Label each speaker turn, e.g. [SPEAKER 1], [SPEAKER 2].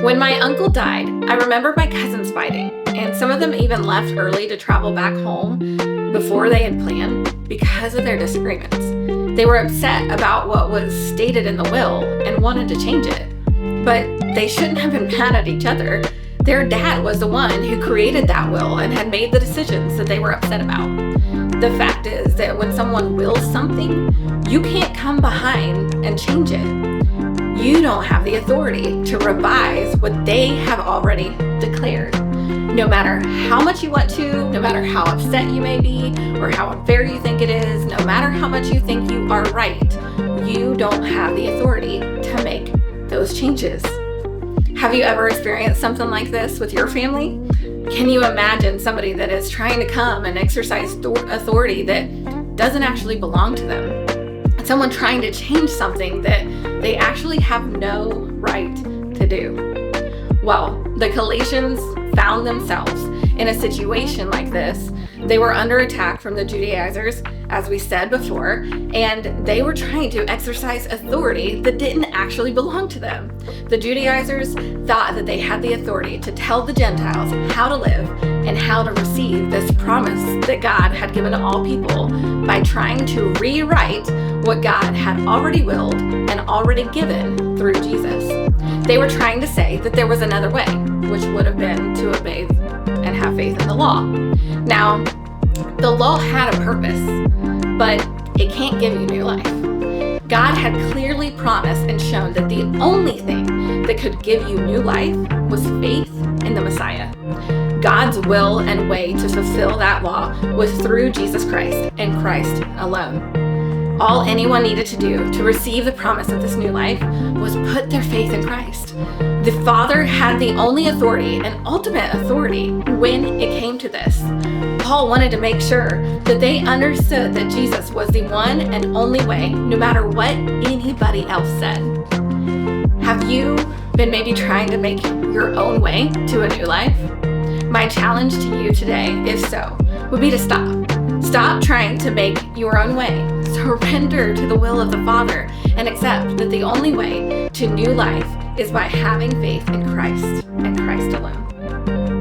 [SPEAKER 1] When my uncle died, I remember my cousins fighting, and some of them even left early to travel back home before they had planned because of their disagreements. They were upset about what was stated in the will and wanted to change it. But they shouldn't have been mad at each other. Their dad was the one who created that will and had made the decisions that they were upset about. The fact is that when someone wills something, you can't come behind and change it. You don't have the authority to revise what they have already declared. No matter how much you want to, no matter how upset you may be, or how unfair you think it is, no matter how much you think you are right, you don't have the authority to make those changes. Have you ever experienced something like this with your family? Can you imagine somebody that is trying to come and exercise authority that doesn't actually belong to them? Someone trying to change something that they actually have no right to do. Well, the Galatians found themselves in a situation like this. They were under attack from the Judaizers, as we said before, and they were trying to exercise authority that didn't actually belong to them. The Judaizers thought that they had the authority to tell the Gentiles how to live and how to receive this promise that God had given to all people by trying to rewrite what God had already willed and already given through Jesus. They were trying to say that there was another way, which would have been to obey and have faith in the law. Now, the law had a purpose, but it can't give you new life. God had clearly promised and shown that the only thing that could give you new life was faith in the Messiah. God's will and way to fulfill that law was through Jesus Christ and Christ alone. All anyone needed to do to receive the promise of this new life was put their faith in Christ. The Father had the only authority and ultimate authority when it came to this. Paul wanted to make sure that they understood that Jesus was the one and only way, no matter what anybody else said. Have you been maybe trying to make your own way to a new life? My challenge to you today, if so, would be to stop. Stop trying to make your own way. Surrender to the will of the Father and accept that the only way to new life is by having faith in Christ and Christ alone.